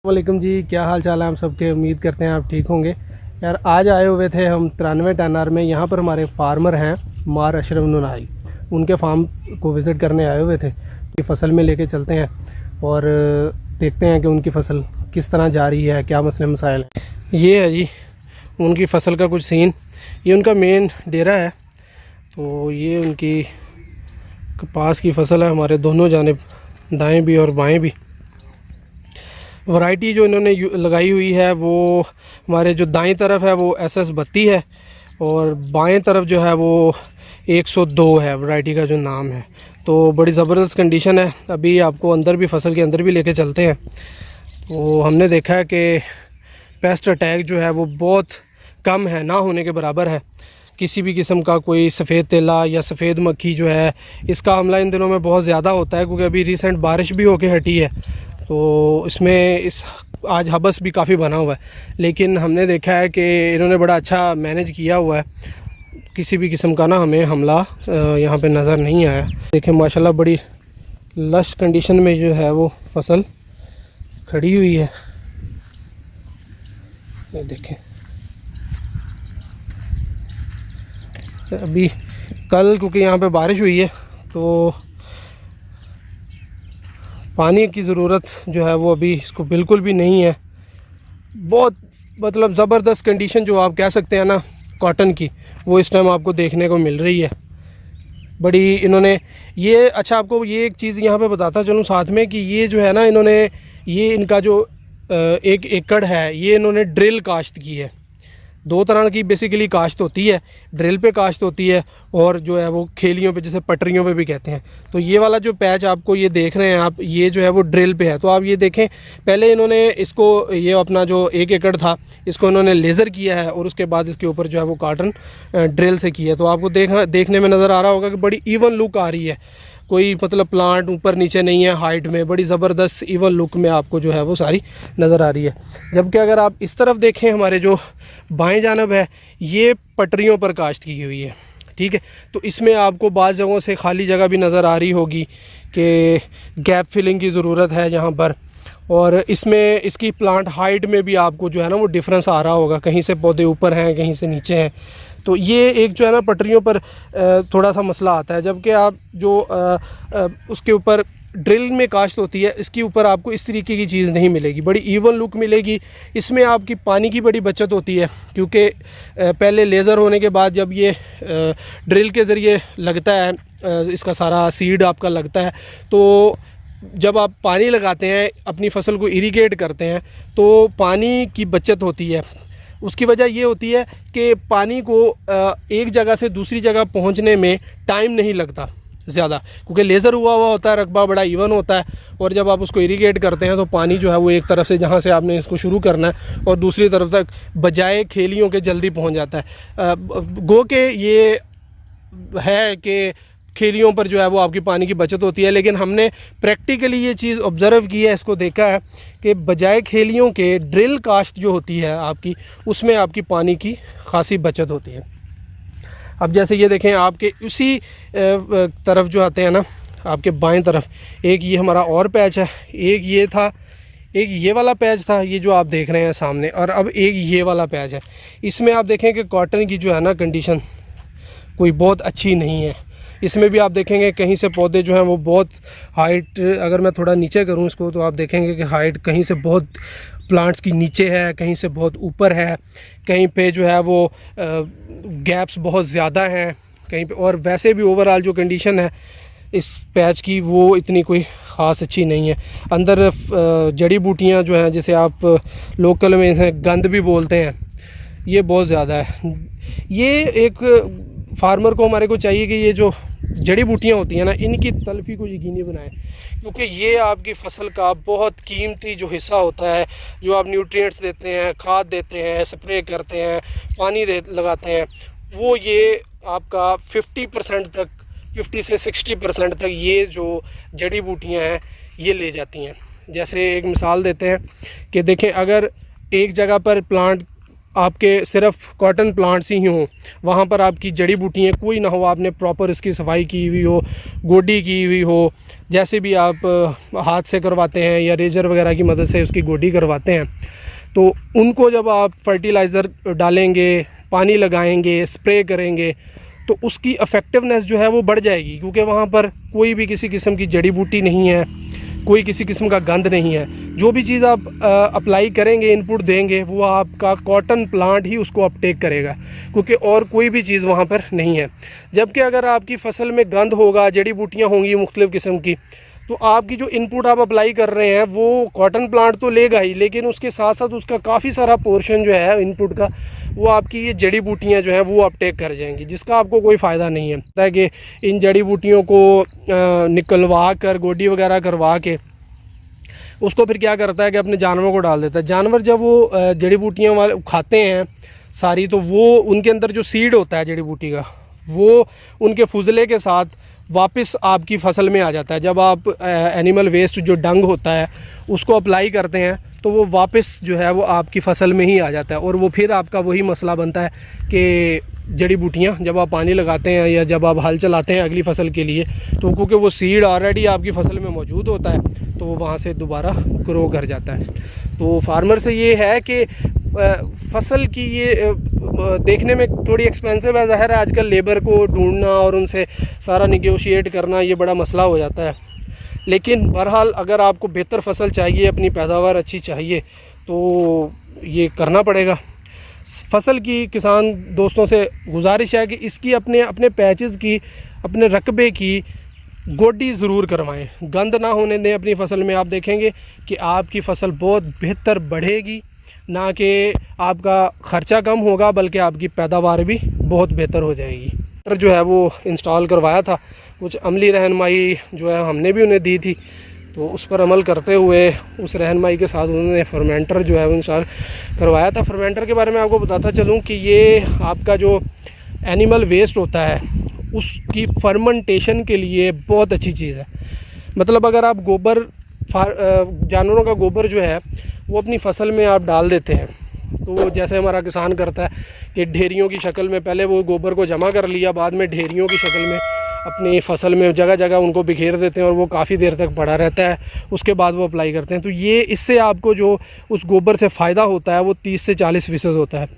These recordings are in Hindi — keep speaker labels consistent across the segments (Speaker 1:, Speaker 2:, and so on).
Speaker 1: वालेकुम जी, क्या हाल चाल है हम सबके। उम्मीद करते हैं आप ठीक होंगे। यार आज आए हुए थे हम 93 टनर में। यहाँ पर हमारे फार्मर हैं मार अशरफ नुनाई, उनके फार्म को विज़िट करने आए हुए थे कि फ़सल में लेके चलते हैं और देखते हैं कि उनकी फ़सल किस तरह जा रही है, क्या मसले मसाइल हैं। ये है जी उनकी फ़सल का कुछ सीन। ये उनका मेन डेरा है। तो ये उनकी कपास की फ़सल है, हमारे दोनों जानिब दाएँ भी और बाएँ भी। वैरायटी जो इन्होंने लगाई हुई है वो हमारे जो दाईं तरफ है वो SS32 है और बाएं तरफ जो है वो 102 है वैरायटी का जो नाम है। तो बड़ी ज़बरदस्त कंडीशन है। अभी आपको अंदर भी फ़सल के अंदर भी लेके चलते हैं। तो हमने देखा है कि पेस्ट अटैक जो है वो बहुत कम है, ना होने के बराबर है। किसी भी किस्म का कोई सफ़ेद तेला या सफ़ेद मक्खी जो है इसका हमला इन दिनों में बहुत ज़्यादा होता है, क्योंकि अभी रिसेंट बारिश भी होके हटी है। तो इसमें आज हबस भी काफ़ी बना हुआ है, लेकिन हमने देखा है कि इन्होंने बड़ा अच्छा मैनेज किया हुआ है। किसी भी किस्म का ना हमें हमला यहाँ पे नज़र नहीं आया। देखें माशाल्लाह बड़ी लश कंडीशन में जो है वो फसल खड़ी हुई है। ये देखें, अभी कल क्योंकि यहाँ पे बारिश हुई है तो पानी की ज़रूरत जो है वो अभी इसको बिल्कुल भी नहीं है। बहुत मतलब ज़बरदस्त कंडीशन जो आप कह सकते हैं ना कॉटन की, वो इस टाइम आपको देखने को मिल रही है। बड़ी इन्होंने ये अच्छा आपको ये एक चीज़ यहाँ पे बताता चलूँ साथ में कि ये जो है ना इन्होंने ये इनका जो 1 एकड़ है ये इन्होंने ड्रिल काश्त की है। 2 तरह की बेसिकली काश्त होती है, ड्रिल पे काश्त होती है और जो है वो खेलियों पे जैसे पटरियों पे भी कहते हैं। तो ये वाला जो पैच आपको ये देख रहे हैं आप, ये जो है वो ड्रिल पे है। तो आप ये देखें, पहले इन्होंने इसको ये अपना जो 1 एकड़ था इसको इन्होंने लेज़र किया है और उसके बाद इसके ऊपर जो है वो कॉटन ड्रिल से किया है। तो आपको देखने में नज़र आ रहा होगा कि बड़ी इवन लुक आ रही है। कोई मतलब प्लांट ऊपर नीचे नहीं है हाइट में, बड़ी ज़बरदस्त इवन लुक में आपको जो है वो सारी नज़र आ रही है। जबकि अगर आप इस तरफ देखें, हमारे जो बाएं जानब है ये पटरियों पर काश्त की हुई है, ठीक है। तो इसमें आपको बाज़ जगहों से खाली जगह भी नज़र आ रही होगी कि गैप फिलिंग की ज़रूरत है यहाँ पर। और इसमें इसकी प्लांट हाइट में भी आपको जो है ना वो डिफरेंस आ रहा होगा, कहीं से पौधे ऊपर हैं कहीं से नीचे हैं। तो ये एक जो है ना पटरियों पर थोड़ा सा मसला आता है। जबकि आप जो उसके ऊपर ड्रिल में काश्त होती है इसके ऊपर आपको इस तरीके की चीज़ नहीं मिलेगी, बड़ी इवन लुक मिलेगी। इसमें आपकी पानी की बड़ी बचत होती है, क्योंकि पहले लेज़र होने के बाद जब ये ड्रिल के ज़रिए लगता है, इसका सारा सीड आपका लगता है, तो जब आप पानी लगाते हैं अपनी फ़सल को इरीगेट करते हैं तो पानी की बचत होती है। उसकी वजह ये होती है कि पानी को एक जगह से दूसरी जगह पहुंचने में टाइम नहीं लगता ज़्यादा, क्योंकि लेज़र हुआ होता है, रकबा बड़ा इवन होता है। और जब आप उसको इरीगेट करते हैं तो पानी जो है वो एक तरफ से जहाँ से आपने इसको शुरू करना है और दूसरी तरफ तक बजाय खेलियों के जल्दी पहुँच जाता है। गो के ये है कि खेलियों पर जो है वो आपकी पानी की बचत होती है, लेकिन हमने प्रैक्टिकली ये चीज़ ऑब्ज़र्व की है, इसको देखा है कि बजाय खेलियों के ड्रिल काश्त जो होती है आपकी, उसमें आपकी पानी की खासी बचत होती है। अब जैसे ये देखें, आपके उसी तरफ जो आते हैं ना आपके बाएं तरफ, एक ये हमारा और पैच है, एक ये था, एक ये वाला पैच था, ये जो आप देख रहे हैं सामने, और अब एक ये वाला पैच है। इसमें आप देखें कि कॉटन की जो है ना कंडीशन कोई बहुत अच्छी नहीं है। इसमें भी आप देखेंगे कहीं से पौधे जो हैं वो बहुत हाइट, अगर मैं थोड़ा नीचे करूं इसको तो आप देखेंगे कि हाइट कहीं से बहुत प्लांट्स की नीचे है, कहीं से बहुत ऊपर है, कहीं पे जो है वो गैप्स बहुत ज़्यादा हैं कहीं पे। और वैसे भी ओवरऑल जो कंडीशन है इस पैच की वो इतनी कोई ख़ास अच्छी नहीं है। अंदर जड़ी बूटियां जो हैं, जिसे आप लोकल में हैं गंद भी बोलते हैं, ये बहुत ज़्यादा है। ये एक फार्मर को हमारे को चाहिए कि ये जो जड़ी बूटियाँ होती हैं ना इनकी तलफी को यकीनी बनाएं, क्योंकि ये आपकी फ़सल का बहुत कीमती जो हिस्सा होता है, जो आप न्यूट्रिएंट्स देते हैं, खाद देते हैं, स्प्रे करते हैं, पानी लगाते हैं, वो ये आपका 50% तक, 50 से 60% तक ये जो जड़ी बूटियाँ हैं ये ले जाती हैं। जैसे एक मिसाल देते हैं कि देखें, अगर एक जगह पर प्लांट आपके सिर्फ कॉटन प्लांट्स ही हों, वहाँ पर आपकी जड़ी बूटियाँ कोई ना हो, आपने प्रॉपर इसकी सफाई की हुई हो, गोडी की हुई हो, जैसे भी आप हाथ से करवाते हैं या रेजर वगैरह की मदद से उसकी गोडी करवाते हैं, तो उनको जब आप फर्टिलाइज़र डालेंगे, पानी लगाएंगे, स्प्रे करेंगे, तो उसकी इफ़ेक्टिवनेस जो है वो बढ़ जाएगी, क्योंकि वहाँ पर कोई भी किसी किस्म की जड़ी बूटी नहीं है, कोई किसी किस्म का गंद नहीं है। जो भी चीज़ आप अप्लाई करेंगे, इनपुट देंगे, वो आपका कॉटन प्लांट ही उसको अपटेक करेगा, क्योंकि और कोई भी चीज़ वहाँ पर नहीं है। जबकि अगर आपकी फ़सल में गंद होगा, जड़ी बूटियाँ होंगी मुख्तलिफ़ किस्म की, तो आपकी जो इनपुट आप अप्लाई कर रहे हैं वो कॉटन प्लांट तो लेगा ही, लेकिन उसके साथ साथ उसका काफ़ी सारा पोर्शन जो है इनपुट का, वो आपकी ये जड़ी बूटियाँ जो है वो अपटेक कर जाएंगी, जिसका आपको कोई फ़ायदा नहीं है। कि इन जड़ी बूटियों को निकलवा कर, गोडी वगैरह करवा के, उसको फिर क्या करता है कि अपने जानवरों को डाल देता है। जानवर जब वो जड़ी बूटियाँ वाले खाते हैं सारी, तो वो उनके अंदर जो सीड होता है जड़ी बूटी का, वो उनके फुजले के साथ वापस आपकी फ़सल में आ जाता है। जब आप एनिमल वेस्ट जो डंग होता है उसको अप्लाई करते हैं, तो वो वापस जो है वो आपकी फ़सल में ही आ जाता है, और वो फिर आपका वही मसला बनता है कि जड़ी बूटियाँ जब आप पानी लगाते हैं या जब आप हल चलाते हैं अगली फ़सल के लिए, तो क्योंकि वो सीड ऑलरेडी आपकी फ़सल में मौजूद होता है, तो वो वहाँ से दोबारा ग्रो कर जाता है। तो फार्मर से ये है कि फ़सल की ये देखने में थोड़ी एक्सपेंसिव है, ज़ाहिर है आजकल लेबर को ढूंढना और उनसे सारा निगोशिएट करना ये बड़ा मसला हो जाता है, लेकिन बहरहाल अगर आपको बेहतर फ़सल चाहिए, अपनी पैदावार अच्छी चाहिए, तो ये करना पड़ेगा। फ़सल की किसान दोस्तों से गुजारिश है कि इसकी अपने पैचेस की, अपने रकबे की गोडी ज़रूर करवाएं, गंद ना होने दें अपनी फ़सल में। आप देखेंगे कि आपकी फ़सल बहुत बेहतर बढ़ेगी, ना कि आपका ख़र्चा कम होगा, बल्कि आपकी पैदावार भी बहुत बेहतर हो जाएगी। जो है वो इंस्टॉल करवाया था, कुछ अमली रहनुमाई जो है हमने भी उन्हें दी थी, तो उस पर अमल करते हुए उस रहनुमाई के साथ उन्होंने फर्मेंटर जो है वो इंस्टॉल करवाया था। फर्मेंटर के बारे में आपको बताता चलूँ कि ये आपका जो एनिमल वेस्ट होता है उसकी फर्मेंटेशन के लिए बहुत अच्छी चीज़ है। मतलब अगर आप गोबर, जानवरों का गोबर जो है वो अपनी फ़सल में आप डाल देते हैं, तो जैसे हमारा किसान करता है कि ढेरियों की शक्ल में पहले वो गोबर को जमा कर लिया, बाद में ढेरियों की शक्ल में अपनी फ़सल में जगह जगह उनको बिखेर देते हैं और वो काफ़ी देर तक पड़ा रहता है, उसके बाद वो अप्लाई करते हैं। तो ये इससे आपको जो उस गोबर से फ़ायदा होता है वो 30 से 40% होता है,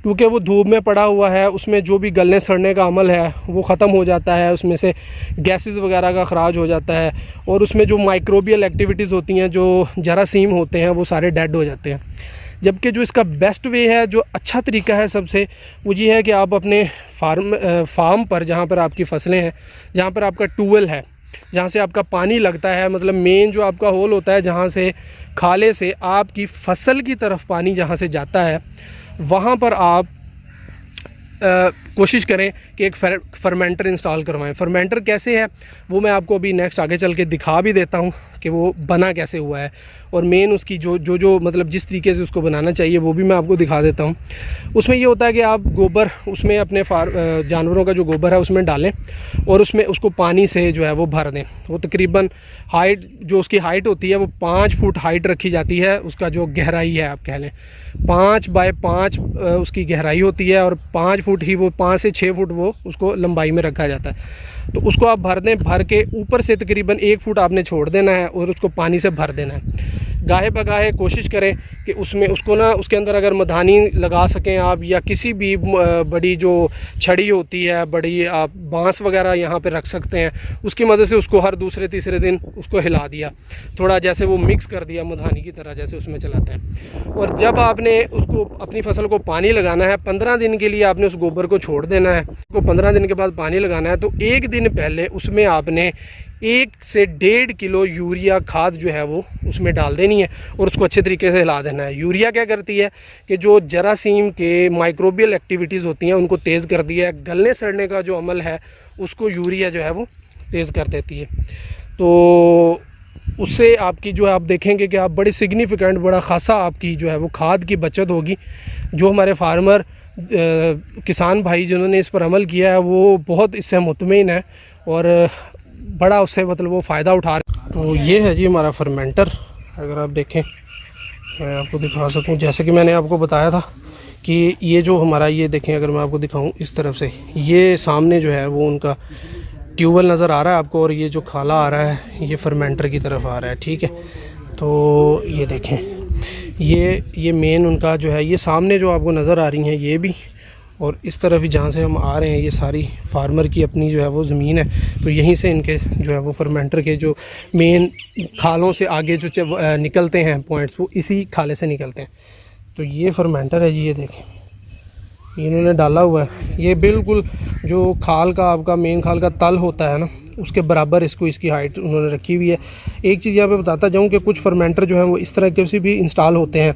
Speaker 1: क्योंकि वो धूप में पड़ा हुआ है, उसमें जो भी गलने सड़ने का अमल है वो ख़त्म हो जाता है, उसमें से गैसेस वगैरह का ख़राज हो जाता है, और उसमें जो माइक्रोबियल एक्टिविटीज़ होती हैं, जो जरासीम होते हैं, वो सारे डेड हो जाते हैं। जबकि जो इसका बेस्ट वे है, जो अच्छा तरीका है सबसे, वो ये है कि आप अपने फार्म पर, जहाँ पर आपकी फसलें हैं, जहाँ पर आपका ट्यूबवेल है, जहाँ से आपका पानी लगता है, मतलब मेन जो आपका होल होता है जहाँ से खाले से आपकी फ़सल की तरफ पानी जहाँ से जाता है, वहाँ पर आप कोशिश करें कि एक फर्मेंटर इंस्टॉल करवाएं। फर्मेंटर कैसे है वो मैं आपको अभी नेक्स्ट आगे चल के दिखा भी देता हूँ कि वो बना कैसे हुआ है, और मेन उसकी जो मतलब जिस तरीके से उसको बनाना चाहिए वो भी मैं आपको दिखा देता हूँ। उसमें ये होता है कि आप गोबर उसमें अपने जानवरों का जो गोबर है उसमें डालें, और उसमें उसको पानी से जो है वो भर दें। वो तकरीबन हाइट, जो उसकी हाइट होती है वो 5 फुट हाइट रखी जाती है। उसका जो गहराई है आप कह लें 5 बाय 5 उसकी गहराई होती है, और 5 फुट ही वो 5 से 6 फुट वो उसको लंबाई में रखा जाता है। तो उसको आप भर दें, भर के ऊपर से तकरीबन 1 फुट आपने छोड़ देना है और उसको पानी से भर देना है। गाहे बगाहे कोशिश करें कि उसमें उसको ना, उसके अंदर अगर मधानी लगा सकें आप, या किसी भी बड़ी जो छड़ी होती है, बड़ी आप बांस वगैरह यहाँ पे रख सकते हैं, उसकी मदद से उसको हर दूसरे तीसरे दिन उसको हिला दिया, थोड़ा जैसे वो मिक्स कर दिया मधानी की तरह जैसे उसमें चलाते हैं। और जब आपने उसको अपनी फसल को पानी लगाना है, 15 दिन के लिए आपने उस गोबर को छोड़ देना है। उसको 15 दिन के बाद पानी लगाना है, तो 1 दिन पहले उसमें आपने 1 से 1.5 किलो यूरिया खाद जो है वो उसमें डाल देनी है, और उसको अच्छे तरीके से हिला देना है। यूरिया क्या करती है कि जो जरासीम के माइक्रोबियल एक्टिविटीज़ होती हैं उनको तेज़ कर दिया है, गलने सड़ने का जो अमल है उसको यूरिया जो है वो तेज़ कर देती है। तो उससे आपकी जो है आप देखेंगे कि आप बड़ी सिग्निफिकेंट, बड़ा खासा आपकी जो है वो खाद की बचत होगी। जो हमारे फार्मर किसान भाई जिन्होंने इस पर अमल किया है वो बहुत इससे मुतमईन है और बड़ा उससे मतलब वो फ़ायदा उठा रहे। तो ये है जी हमारा फर्मेंटर। अगर आप देखें, मैं आपको दिखा सकूं, जैसे कि मैंने आपको बताया था कि ये जो हमारा, ये देखें अगर मैं आपको दिखाऊं इस तरफ से, ये सामने जो है वो उनका ट्यूबवेल नज़र आ रहा है आपको, और ये जो खाला आ रहा है ये फर्मेंटर की तरफ आ रहा है, ठीक है। तो ये देखें, ये मेन उनका जो है, ये सामने जो आपको नज़र आ रही हैं ये भी, और इस तरफ ही जहाँ से हम आ रहे हैं ये सारी फार्मर की अपनी जो है वो ज़मीन है। तो यहीं से इनके जो है वो फर्मेंटर के जो मेन खालों से आगे जो निकलते हैं पॉइंट्स, वो इसी खाले से निकलते हैं। तो ये फर्मेंटर है जी, ये देखें इन्होंने डाला हुआ है, ये बिल्कुल जो खाल का आपका मेन खाल का तल होता है ना, उसके बराबर इसको, इसकी हाइट उन्होंने रखी हुई है। एक चीज़ यहाँ पे बताता जाऊँ कि कुछ फर्मेंटर जो है वो इस तरह के से भी इंस्टॉल होते हैं,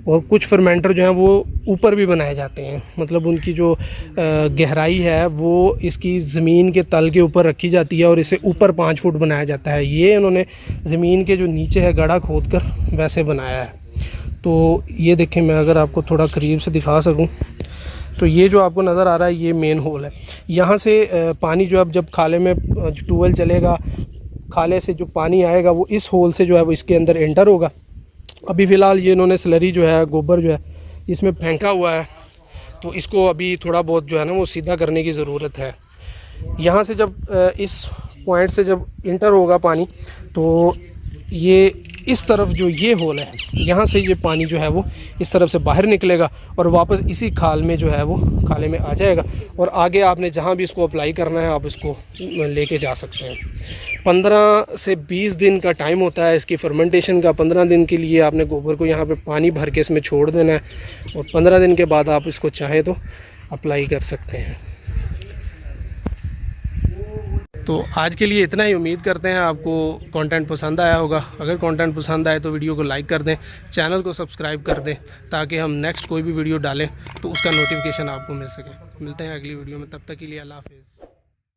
Speaker 1: और कुछ फर्मेंटर जो हैं वो ऊपर भी बनाए जाते हैं, मतलब उनकी जो गहराई है वो इसकी ज़मीन के तल के ऊपर रखी जाती है और इसे ऊपर 5 फुट बनाया जाता है। ये उन्होंने ज़मीन के जो नीचे है गड्ढा खोद कर वैसे बनाया है। तो ये देखें, मैं अगर आपको थोड़ा करीब से दिखा सकूं, तो ये जो आपको नज़र आ रहा है ये मेन होल है। यहाँ से पानी जो अब जब खाले में ट्यूबवेल चलेगा, खाले से जो पानी आएगा वो इस होल से जो है वो इसके अंदर एंटर होगा। अभी फ़िलहाल ये इन्होंने स्लरी जो है, गोबर जो है इसमें फेंका हुआ है, तो इसको अभी थोड़ा बहुत जो है ना वो सीधा करने की ज़रूरत है। यहाँ से जब इस पॉइंट से जब इंटर होगा पानी, तो ये इस तरफ जो ये होल है, यहाँ से ये पानी जो है वो इस तरफ से बाहर निकलेगा और वापस इसी खाल में जो है वो खाले में आ जाएगा, और आगे आपने जहाँ भी इसको अप्लाई करना है आप इसको लेके जा सकते हैं। 15 से 20 दिन का टाइम होता है इसकी फर्मेंटेशन का। 15 दिन के लिए आपने गोबर को यहाँ पे पानी भर के इसमें छोड़ देना है, और 15 दिन के बाद आप इसको चाहें तो अप्लाई कर सकते हैं। तो आज के लिए इतना ही। उम्मीद करते हैं आपको कंटेंट पसंद आया होगा। अगर कंटेंट पसंद आए तो वीडियो को लाइक कर दें, चैनल को सब्सक्राइब कर दें, ताकि हम नेक्स्ट कोई भी वीडियो डालें तो उसका नोटिफिकेशन आपको मिल सके। मिलते हैं अगली वीडियो में, तब तक के लिए अल्लाह हाफ़िज़।